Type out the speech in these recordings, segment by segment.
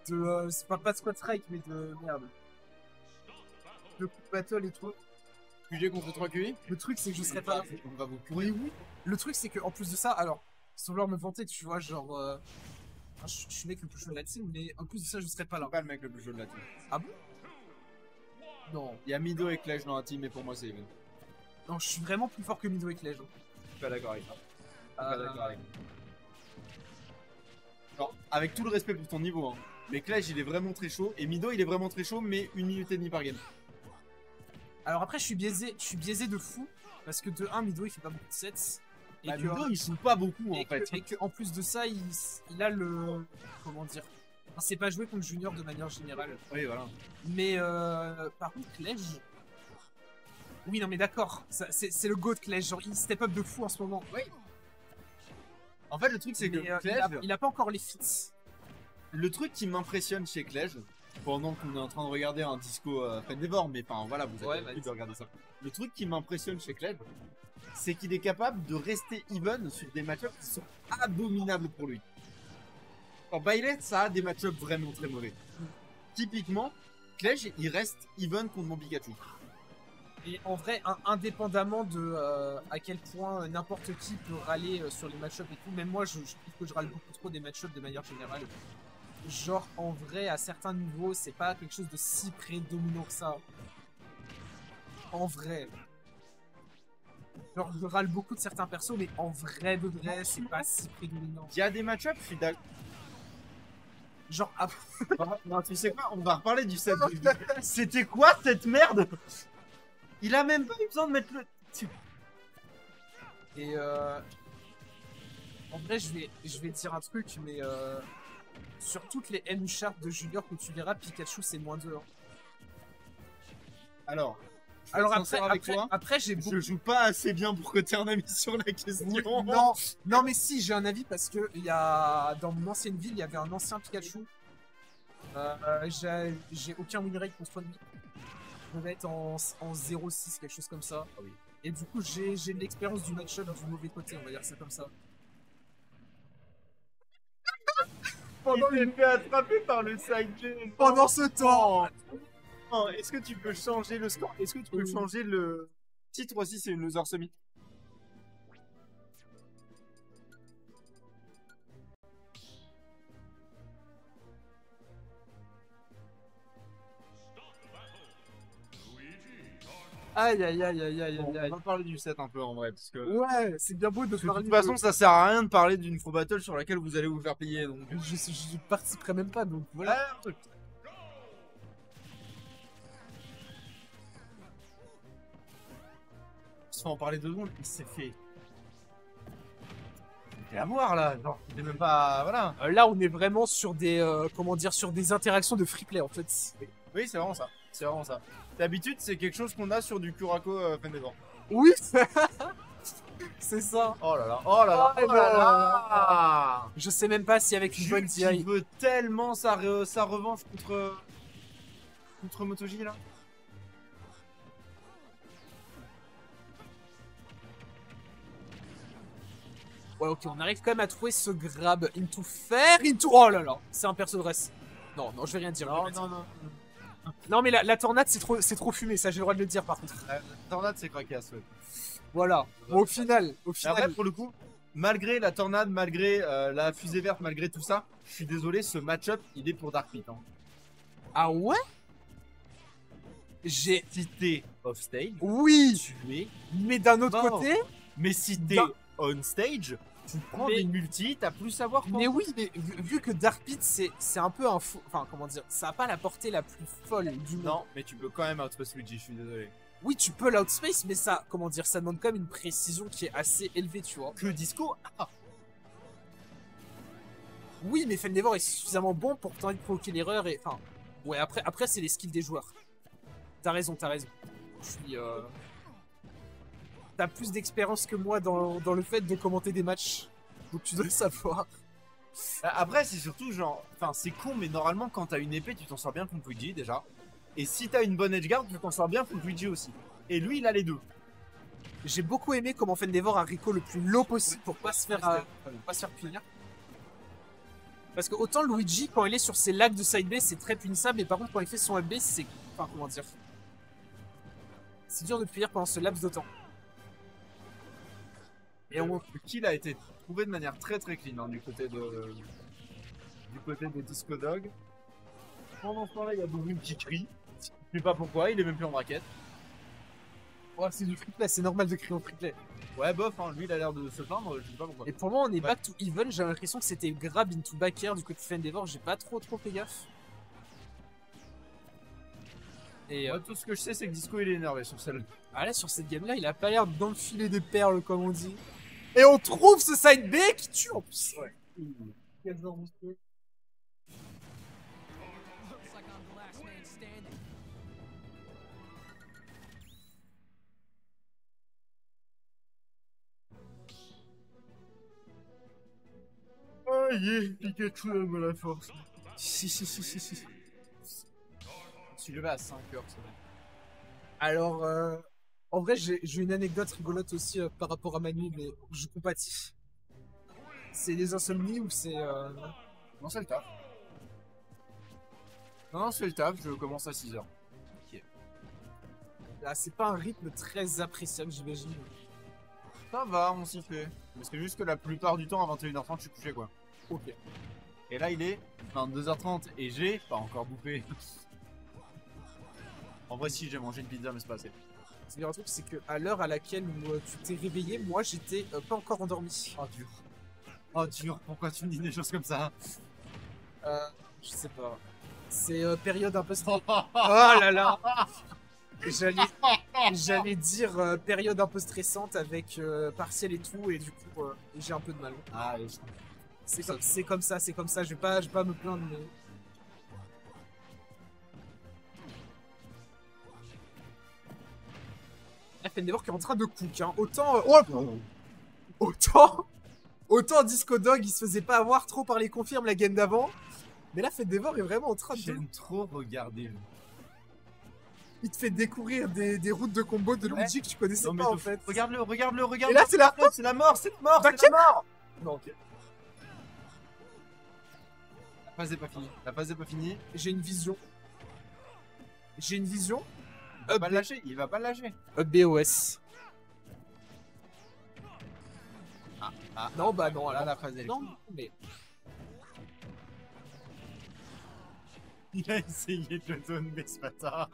C'est pas de Squad Strike, mais de merde. De coup de battle et tout. QG contre 3 QI. Le truc, c'est que je serais pas là. On va vous pourrir. Oui. Le truc, c'est qu'en plus de ça, alors, sans vouloir me vanter, tu vois, genre. Je suis le mec le plus chaud de la team, mais en plus de ça, je serais pas là. Pas le mec le plus chaud de la team. Ah bon? Non. Il y a Mido et Clash dans la team, mais pour moi, c'est Even. Non, je suis vraiment plus fort que Mido et Clash. Je suis pas d'accord avec ça. Pas d'accord avec ça. Alors, avec tout le respect pour ton niveau, hein, mais Clash il est vraiment très chaud et Mido il est vraiment très chaud, mais 1 minute et demie par game. Alors après, je suis biaisé de fou parce que de 1, Mido il fait pas beaucoup de sets. Et Bah, que, Mido il joue pas beaucoup en fait. Et qu'en plus de ça, il a le. Comment dire? Enfin, c'est pas joué contre Junior de manière générale. Oui, voilà. Mais par contre, Clash. Oui, non, mais d'accord. C'est le GOAT Clash. Genre, il step up de fou en ce moment. Oui. En fait, le truc c'est que Clash, il a pas encore les fits. le truc qui m'impressionne chez Clash, pendant qu'on est en train de regarder un disco Fendevor, mais enfin voilà, vous avez l'habitude de regarder ça. Le truc qui m'impressionne chez Clash, c'est qu'il est capable de rester even sur des match-ups qui sont abominables pour lui. En Bailet, ça a des match-ups vraiment très mauvais. Typiquement, Clash, il reste even contre mon Pikachu. Et en vrai, indépendamment de à quel point n'importe qui peut râler sur les match-ups et tout, même moi je trouve que je râle beaucoup trop des match-ups de manière générale. Genre en vrai, à certains niveaux, c'est pas quelque chose de si prédominant que ça. En vrai. Genre je râle beaucoup de certains persos, mais en vrai de vrai, c'est pas si prédominant. Il y a des match-ups, je suis d'accord. Genre, non, tu sais quoi, on va reparler du set. C'était quoi cette merde? Il a même pas eu besoin de mettre le. Et en vrai, je vais dire un truc, mais sur toutes les M Sharp de Junior que tu verras, Pikachu c'est -2. Hein. Alors après j'ai je joue pas assez bien pour que tu aies un avis sur la question. Non, mais si, j'ai un avis parce que dans mon ancienne ville, il y avait un ancien Pikachu. J'ai aucun win rate contre lui. Je devais être en 0-6, quelque chose comme ça. Ah oui. Et du coup, j'ai de l'expérience du match-up du mauvais côté, on va dire ça comme ça. Il s'est fait attraper par le side G. Pendant ce temps. Oh, est-ce que tu peux changer le score? Est-ce que tu peux changer le titre aussi? C'est une loser summit. Aïe. On va parler du set un peu en vrai, parce que Ouais, c'est bien beau de parler. de toute façon, ça sert à rien de parler d'une faux battle sur laquelle vous allez vous faire payer. Donc, je participerai même pas, donc voilà. un truc. Se fait en parler 2 secondes, il s'est fait. Et à voir là, genre, il est même pas. Voilà. Là, on est vraiment sur des, comment dire, sur des interactions de free play en fait. Oui, c'est vraiment ça. C'est vraiment ça. D'habitude, c'est quelque chose qu'on a sur du Kurako Fendevor. Oui, c'est ça. Oh là là, oh là là, oh là là. Je sais même pas si avec une bonne DI. Il veut tellement sa revanche contre Motoji là. Ouais, ok, on arrive quand même à trouver ce grab into fair into. Oh là là, c'est un perso de reste. Non, je vais rien dire. Non. Non, mais la tornade, c'est trop fumé, ça j'ai le droit de le dire par contre. La tornade, c'est craquasse, ouais. Voilà. Bon, au final. Après, pour le coup, malgré la tornade, malgré la fusée verte, malgré tout ça, je suis désolé, ce match-up, il est pour Dark Pit. Hein. Ah ouais? Si t'es off stage, oui, tu es. Mais d'un autre côté. Mais si t'es on stage, tu prends des multis, t'as plus savoir quoi. Mais oui, mais vu que Dark Pit, c'est un peu un faux. Enfin, comment dire, ça a pas la portée la plus folle du monde. Non, mais tu peux quand même outspace Luigi, je suis désolé. Oui, tu peux l'outspace, mais ça, comment dire, ça demande quand même une précision qui est assez élevée, tu vois. Que Disco Oui, mais Fendevor est suffisamment bon pour tenter de provoquer l'erreur et. Enfin, ouais, après c'est les skills des joueurs. T'as raison. Je suis. T'as plus d'expérience que moi dans le fait de commenter des matchs. Donc tu dois savoir. Après, c'est surtout genre. Enfin, c'est con, mais normalement, quand t'as une épée, tu t'en sors bien contre Luigi déjà. Et si t'as une bonne edgeguard, tu t'en sors bien contre Luigi aussi. Et lui, il a les deux. J'ai beaucoup aimé comment Fendevor a Rico le plus low possible pour pas se faire punir. Parce que autant Luigi, quand il est sur ses lags de side B, c'est très punissable, mais par contre, quand il fait son AB, c'est. Enfin, comment dire. C'est dur de punir pendant ce laps de temps. Et le kill a été trouvé de manière très très clean hein, du côté de Disco Dog. Pendant ce temps-là, il y a Bourune qui crie. Je sais pas pourquoi, il est même plus en braquette. Ouais, c'est du free play, c'est normal de crier en free play. Ouais, bof, hein, lui il a l'air de se plaindre, je sais pas pourquoi. Et pour moi, on est back to even, j'ai l'impression que c'était grab into back air du côté de Fendeavor, j'ai pas trop fait gaffe. Et tout ce que je sais, c'est que Disco il est énervé sur celle-là. Ah là, sur cette game-là, il a pas l'air d'enfiler des perles, comme on dit. Et on trouve ce side B qui tue en plus. Ouais. Oh yeah, Pikachu aime la force. Si. Je suis levé à 5 heures, ça va. Alors, en vrai, j'ai une anecdote rigolote aussi par rapport à Manu, mais je compatis. C'est des insomnies ou c'est. Non, c'est le taf. Non, c'est le taf, je commence à 6 heures. Ok. Là, c'est pas un rythme très appréciable, j'imagine. Ça va, on s'y fait. Mais c'est juste que la plupart du temps, à 21h30, je suis couché, quoi. Ok. Et là, il est 22h30 et j'ai pas encore bouffé. En vrai, si, j'ai mangé une pizza, mais c'est pas assez. C'est-à-dire un truc, c'est qu'à l'heure à laquelle tu t'es réveillé, moi, j'étais pas encore endormi. Oh, dur. Oh, dur, pourquoi tu me dis des choses comme ça? Je sais pas. C'est période un peu stressante. Oh là là. J'allais dire période un peu stressante avec partiel et tout, et du coup, j'ai un peu de mal. Ah, et je... C'est comme ça, je vais pas me plaindre, mais... Fendeavor qui est en train de cook, hein. Autant Disco Dog, il se faisait pas avoir trop par les confirmes la game d'avant. Mais là, Fendeavor est vraiment en train de... J'aime trop regarder. Il te fait découvrir des routes de combo de Luigi que tu connaissais pas, en fait. Regarde-le. Et là, c'est la fin. C'est la mort. Non, ok. La phase est pas finie. J'ai une vision. Il va pas le lâcher. BOS. Ah. Non, bah non, Là, la phase est... Non, mais... Il a essayé de le donner, ce bâtard.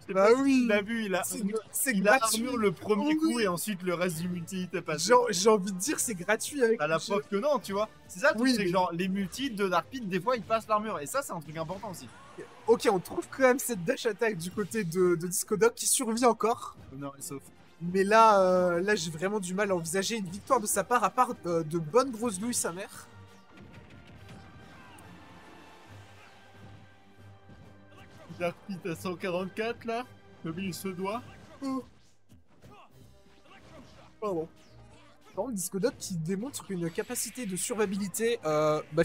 Bah oui. Il a vu, il a armure le premier coup et ensuite le reste du multi est passé. J'ai envie de dire c'est gratuit avec à la preuve que non, tu vois. C'est ça le truc, oui, c'est que genre les multis de Dark Pit, des fois ils passent l'armure et ça c'est un truc important aussi. Ok, on trouve quand même cette dash attack du côté de Disco Dog qui survit encore. Non, sauf. Mais là, là j'ai vraiment du mal à envisager une victoire de sa part, à part de bonnes grosses douilles sa mère. Dark Pit à 144 là, comme il se doit. Pardon. Par contre, Disco Dog qui démontre une capacité de survivabilité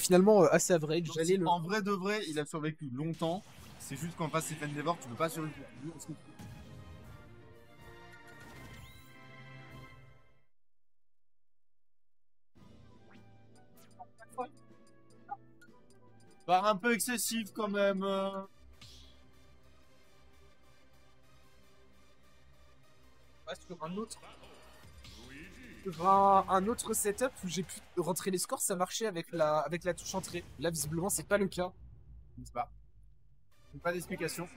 finalement assez average. En vrai de vrai, il a survécu longtemps. C'est juste qu'en face c'est Fendeavor, tu peux pas survivre. Par un peu excessif quand même. Sur un autre setup où j'ai pu rentrer les scores, ça marchait avec la touche entrée. Là, visiblement, c'est pas le cas. Je sais pas. Pas d'explication.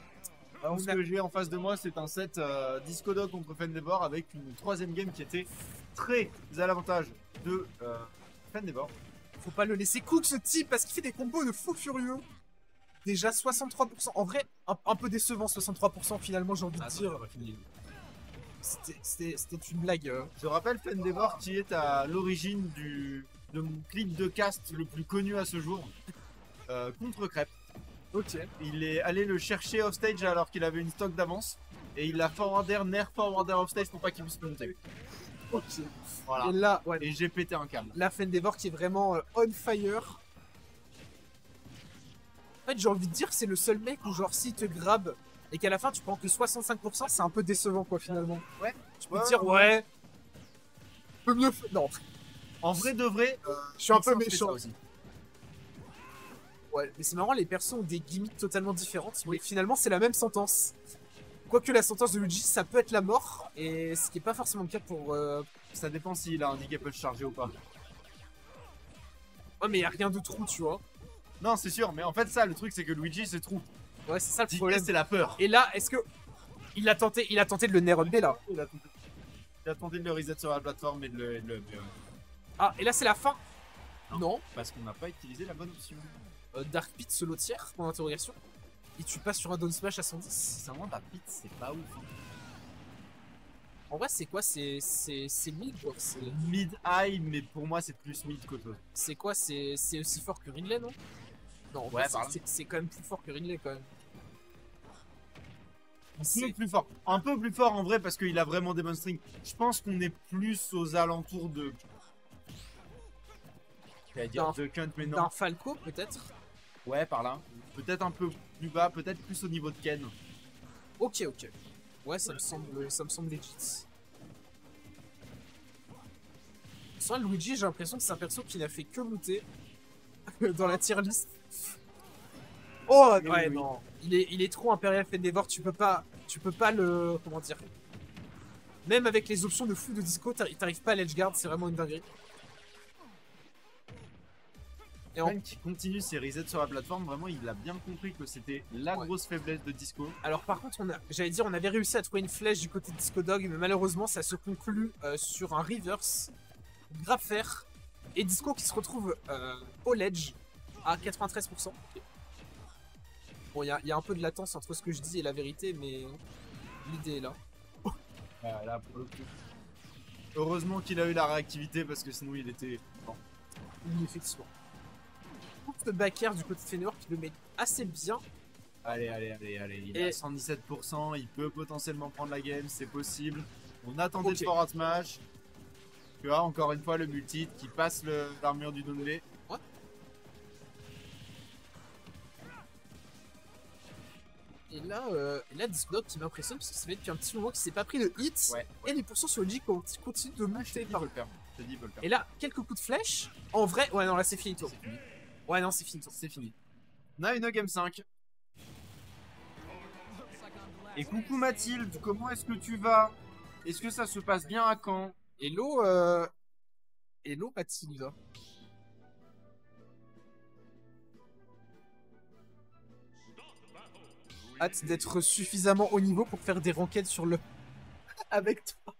Ce que j'ai en face de moi, c'est un set Disco Dog contre Fendeavor avec une troisième game qui était très à l'avantage de Fendeavor. Faut pas le laisser cook ce type parce qu'il fait des combos de fou furieux. Déjà 63%. En vrai, un peu décevant 63% finalement, j'ai envie de dire. C'était une blague. Je rappelle Fendeavor qui est à l'origine de mon clip de cast le plus connu à ce jour contre Crêpe. Ok. Il est allé le chercher offstage alors qu'il avait une stock d'avance et il l'a nerf forwarder offstage pour pas qu'il puisse monter. Ok. Voilà. Et là, ouais. Et j'ai pété un câble. La Fendeavor qui est vraiment on fire. En fait, j'ai envie de dire c'est le seul mec où genre s'il te grabe et qu'à la fin tu prends que 65%, c'est un peu décevant quoi finalement. Ouais. Tu peux te dire ouais. Peut mieux. Non. En vrai de vrai, je suis un peu méchant. aussi. Ouais, mais c'est marrant, les persos ont des gimmicks totalement différentes, mais finalement c'est la même sentence. Quoique la sentence de Luigi, ça peut être la mort, et ce qui est pas forcément le cas pour... Ça dépend s'il a un handicap chargé ou pas. Oh mais y a rien de trou, tu vois. Non, c'est sûr, mais en fait ça, le truc c'est que Luigi c'est trou. Ouais, c'est ça le problème. C'est la peur. Et là, est-ce que... Il a tenté de le Nerunbe là. Il a tenté de le reset sur la plateforme et de le... Ah, et là c'est la fin. Non. Parce qu'on n'a pas utilisé la bonne option. Dark Pit solo tiers, point d'interrogation. Et tu passes sur un down smash à 110. Sincèrement, Dark Pit c'est pas ouf. En vrai, c'est quoi? C'est mid, genre. Mid-high, mais pour moi c'est plus mid qu'autre chose. C'est quoi? C'est aussi fort que Ridley, non? Non, ouais, c'est quand même plus fort que Ridley, quand même. Un peu plus fort en vrai parce qu'il a vraiment des bonnes strings. Je pense qu'on est plus aux alentours de... D'un Falco, peut-être? Ouais, par là. Peut-être un peu plus bas, peut-être plus au niveau de Ken. Ok. Ouais, ça me semble legit. Sans Luigi, j'ai l'impression que c'est un perso qui n'a fait que monter dans la tier list. Oh ouais, oui. Non. Il est trop Imperial Fendevor, tu peux pas le... Comment dire? Même avec les options de fou de disco, t'arrives pas à l'edgeguard, c'est vraiment une dinguerie. Et qui continue ses resets sur la plateforme, vraiment il a bien compris que c'était la grosse faiblesse de Disco. Alors par contre, on avait réussi à trouver une flèche du côté de Disco Dog, mais malheureusement ça se conclut sur un reverse, grave fer, et Disco qui se retrouve au ledge à 93%. Bon, il y a un peu de latence entre ce que je dis et la vérité, mais l'idée est là. Là, pour le coup. Heureusement qu'il a eu la réactivité parce que sinon il était... Non. Oui, effectivement. Le back air du côté de Fenor qui le met assez bien. Allez. Il est à 117%, il peut potentiellement prendre la game, c'est possible. On attendait le forward smash. Tu vois, encore une fois, le multi qui passe l'armure du Donley. Ouais. Et là, Discord qui m'impressionne parce que ça fait depuis un petit moment qu'il s'est pas pris de hit. Ouais. Et les pourcents sur le G continuent de monter par le père. Et là, quelques coups de flèche. En vrai, ouais, non, là c'est fini, toi. Ouais, non, c'est fini, c'est fini. On a une game 5. Et coucou Mathilde, comment est-ce que tu vas? Est-ce que ça se passe bien à Caen? Hello, hello Mathilde. Hâte d'être suffisamment haut niveau pour faire des ranked sur le... avec toi.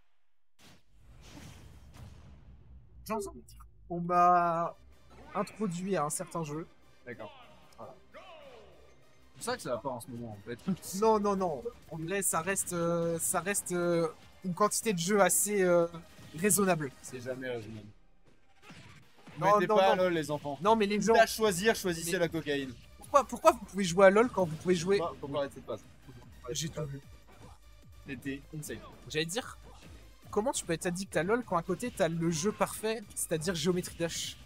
On m'a introduit à un certain jeu. D'accord. Voilà. C'est pour ça que ça va pas en ce moment en fait. Non. En vrai, ça reste une quantité de jeux assez raisonnable. C'est jamais raisonnable. Non, pas LOL les enfants. Non, mais les gens... à choisir, choisissez la cocaïne. Pourquoi vous pouvez jouer à LOL quand vous pouvez jouer... Faut pas arrêter de passer. J'ai tout vu. C'était insane. J'allais dire, comment tu peux être addict à LOL quand à côté t'as le jeu parfait, c'est-à-dire Geometry Dash?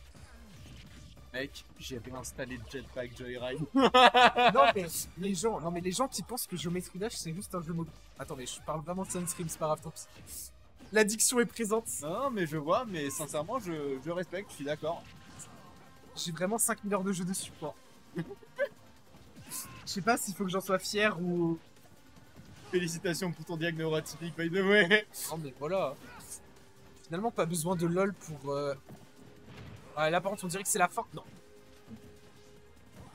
Mec, j'ai réinstallé Jetpack Joyride. non mais les gens qui pensent que Geometry Dash c'est juste un jeu mobile. Attends mais je parle vraiment de Sunstream, c'est pas grave, tant pis. L'addiction est présente. Non mais je vois, mais sincèrement je respecte, je suis d'accord. J'ai vraiment 5000 heures de jeu dessus quoi. Je sais pas s'il faut que j'en sois fier ou... Félicitations pour ton diag neuroatypique, by the way. Non mais voilà. Finalement pas besoin de LOL pour... Ouais, là par contre on dirait que c'est la fin. Non.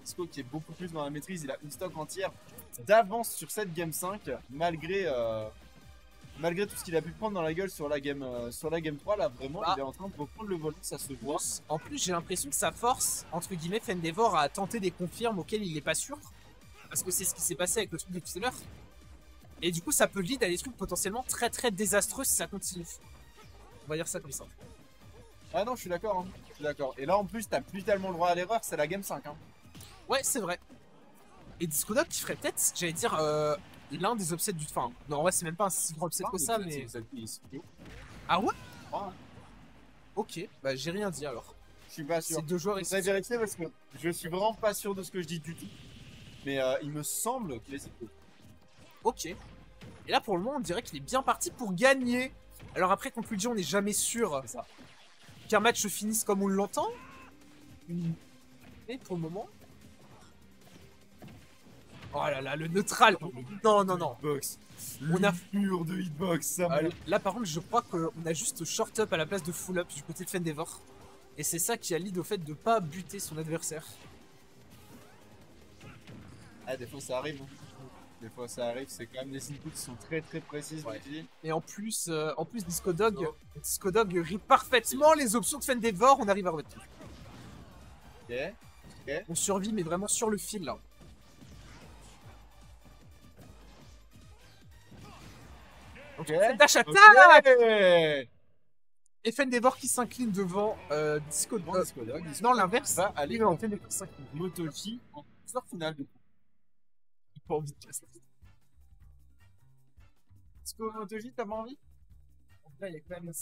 Disco qui est beaucoup plus dans la maîtrise, il a une stock entière d'avance sur cette game 5, malgré tout ce qu'il a pu prendre dans la gueule sur la game 3, là vraiment il est en train de reprendre le volant, ça se voit. En plus j'ai l'impression que sa force, entre guillemets, Fendevor a tenté des confirmes auxquels il est pas sûr. Parce que c'est ce qui s'est passé avec le truc de tout à l'heure. Et du coup ça peut lead à des trucs potentiellement très très désastreux si ça continue. On va dire ça comme ça. Ah non, je suis d'accord, hein. Je suis d'accord. Et là en plus t'as plus tellement le droit à l'erreur, c'est la game 5 hein. Ouais, c'est vrai. Et Disco Dog qui ferait peut-être, j'allais dire, l'un des upsets du... Enfin, non, en vrai, c'est même pas un si gros upset que ça, mais... Ah ouais? Ok, bah j'ai rien dit alors. Je suis pas sûr. C'est deux joueurs... Je vais vérifier parce que je suis vraiment pas sûr de ce que je dis du tout. Mais il me semble qu'il est... Ok. Et là, pour le moment, on dirait qu'il est bien parti pour gagner. Alors après, contre Luigi, on n'est jamais sûr qu'un match se finisse comme on l'entend. Mais pour le moment... Oh là là, le neutral. Non, non, non. Hitbox. On a pur de hitbox, ça m'a... là, par contre, je crois qu'on a juste short up à la place de full up du côté de Fendevor. Et c'est ça qui a lead au fait de pas buter son adversaire. Ah, des fois ça arrive. Des fois ça arrive, c'est quand même des inputs qui sont très très précises. Ouais. Et en plus Disco Dog rit parfaitement les options de Fendevor, on arrive à remettre. Ok. Ok. On survit, mais vraiment sur le fil là. Ok. Dash attack. Okay. Et Fendevor qui s'incline devant Disco Dog. Non, l'inverse. Va aller en Fendevor s'incline. Motoji en sort finale. J'ai pas envie de casser. Disco Motoji, t'as pas envie? Là, il y a quand même un